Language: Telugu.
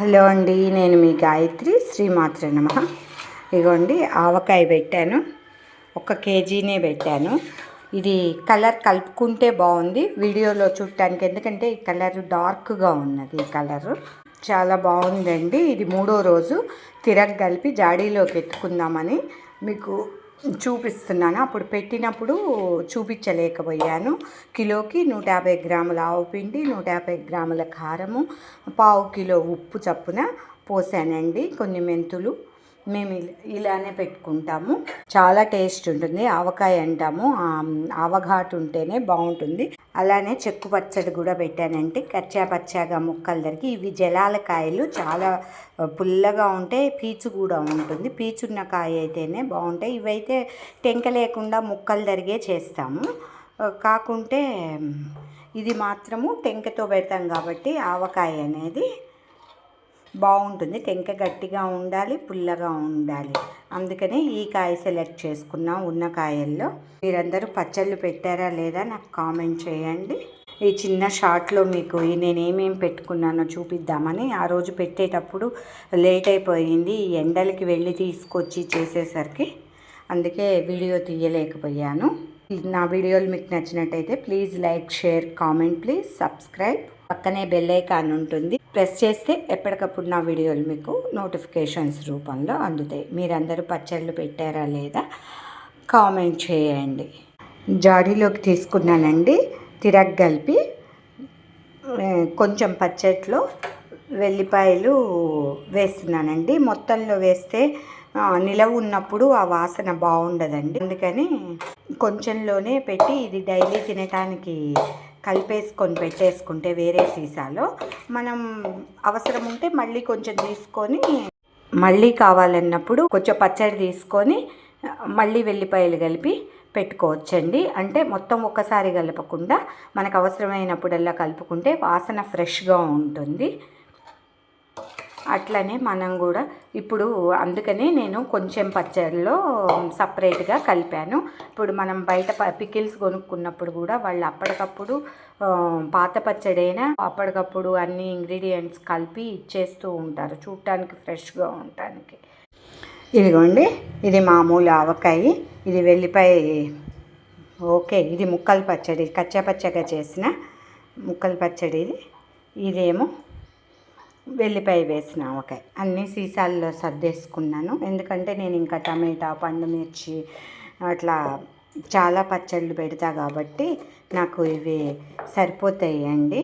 హలో అండి, నేను మీ గాయత్రి. శ్రీమాత్రే నమః. ఇగోండి ఆవకాయ పెట్టాను, 1 కేజీనే పెట్టాను. ఇది కలర్ కలుపుకుంటే బాగుంది వీడియోలో చూడటానికి, ఎందుకంటే ఈ కలర్ డార్క్గా ఉన్నది. ఈ కలరు చాలా బాగుందండి. ఇది 3వ రోజు కలిపి జాడీలోకి ఎత్తుకుందామని మీకు చూపిస్తున్నాను. అప్పుడు పెట్టినప్పుడు చూపించలేకపోయాను. కిలోకి 150 గ్రాముల ఆవు పిండి, 150 గ్రాముల కారము, 1/4 కిలో ఉప్పు చప్పున పోసానండి. కొన్ని మెంతులు. మేము ఇలానే పెట్టుకుంటాము. చాలా టేస్ట్ ఉంటుంది. ఆవకాయ అంటాము, ఆవఘాటు ఉంటేనే బాగుంటుంది. అలానే చెక్కు పచ్చడి కూడా పెట్టానంటే కచ్చా పచ్చాగా ముక్కలు తరిగి. ఇవి జలాల కాయలు, చాలా పుల్లగా ఉంటే పీచు కూడా ఉంటుంది. పీచున్న కాయ అయితేనే బాగుంటాయి. ఇవైతే టెంక లేకుండా ముక్కలు తరిగే చేస్తాము. కాకుంటే ఇది మాత్రము టెంకతో పెడతాం కాబట్టి ఆవకాయ అనేది బాగుంటుంది. టెంక గట్టిగా ఉండాలి, పుల్లగా ఉండాలి. అందుకనే ఈ కాయ సెలెక్ట్ చేసుకున్నాం. ఉన్న కాయల్లో మీరందరూ పచ్చళ్ళు పెట్టారా లేదా నాకు కామెంట్ చేయండి. ఈ చిన్న షార్ట్లో మీకు నేనేమేమి పెట్టుకున్నానో చూపిద్దామని. ఆ రోజు పెట్టేటప్పుడు లేట్ అయిపోయింది, ఈ ఎండలకి వెళ్ళి తీసుకొచ్చి చేసేసరికి. అందుకే వీడియో తీయలేకపోయాను. నా వీడియోలు మీకు నచ్చినట్టయితే please like, share, comment, please subscribe. పక్కనే బెల్ ఐకాన్ ఉంటుంది, ప్రెస్ చేస్తే ఎప్పటికప్పుడు నా వీడియోలు మీకు నోటిఫికేషన్స్ రూపంలో అందుతాయి. మీరందరూ పచ్చళ్ళు పెట్టారా లేదా కామెంట్ చేయండి. జాడీలోకి తీసుకున్నానండి, కలిపి. కొంచెం పచ్చట్లో వెల్లిపాయలు వేస్తున్నానండి. మొత్తంలో వేస్తే నిలవ ఉన్నప్పుడు ఆ వాసన బాగుండదండి. అందుకని కొంచెంలోనే పెట్టి, ఇది డైలీ తినటానికి కలిపేసుకొని పెట్టేసుకుంటే వేరే సీసాలో, మనం అవసరం ఉంటే మళ్ళీ కొంచెం తీసుకొని, మళ్ళీ కావాలన్నప్పుడు కొంచెం పచ్చడి తీసుకొని మళ్ళీ వెల్లిపాయలు కలిపి పెట్టుకోవచ్చండి. అంటే మొత్తం ఒక్కసారి కలపకుండా మనకు అవసరమైనప్పుడల్లా కలుపుకుంటే వాసన ఫ్రెష్గా ఉంటుంది. అట్లనే మనం కూడా ఇప్పుడు, అందుకనే నేను కొంచెం పచ్చడిలో సపరేట్గా కలిపాను. ఇప్పుడు మనం బయట పికిల్స్ కొనుక్కున్నప్పుడు కూడా వాళ్ళు అప్పటికప్పుడు పాత పచ్చడైనా అప్పటికప్పుడు అన్ని ఇంగ్రీడియంట్స్ కలిపి ఇచ్చేస్తూ ఉంటారు, చూడటానికి ఫ్రెష్గా ఉండటానికి. ఇదిగోండి, ఇది మామూలు ఆవకాయ, ఇది వెల్లిపాయ. ఓకే, ఇది ముక్కల పచ్చడి, కచ్చా పచ్చగా చేసిన ముక్కల పచ్చడి. ఇదేమో వెల్లిపాయ వేసిన ఆవకాయ. అన్నీ సీసాల్లో సర్దేసుకున్నాను, ఎందుకంటే నేను ఇంకా టమాటా, పండు మిర్చి అట్లా చాలా పచ్చళ్ళు పెడతా కాబట్టి నాకు ఇవి సరిపోతాయండి.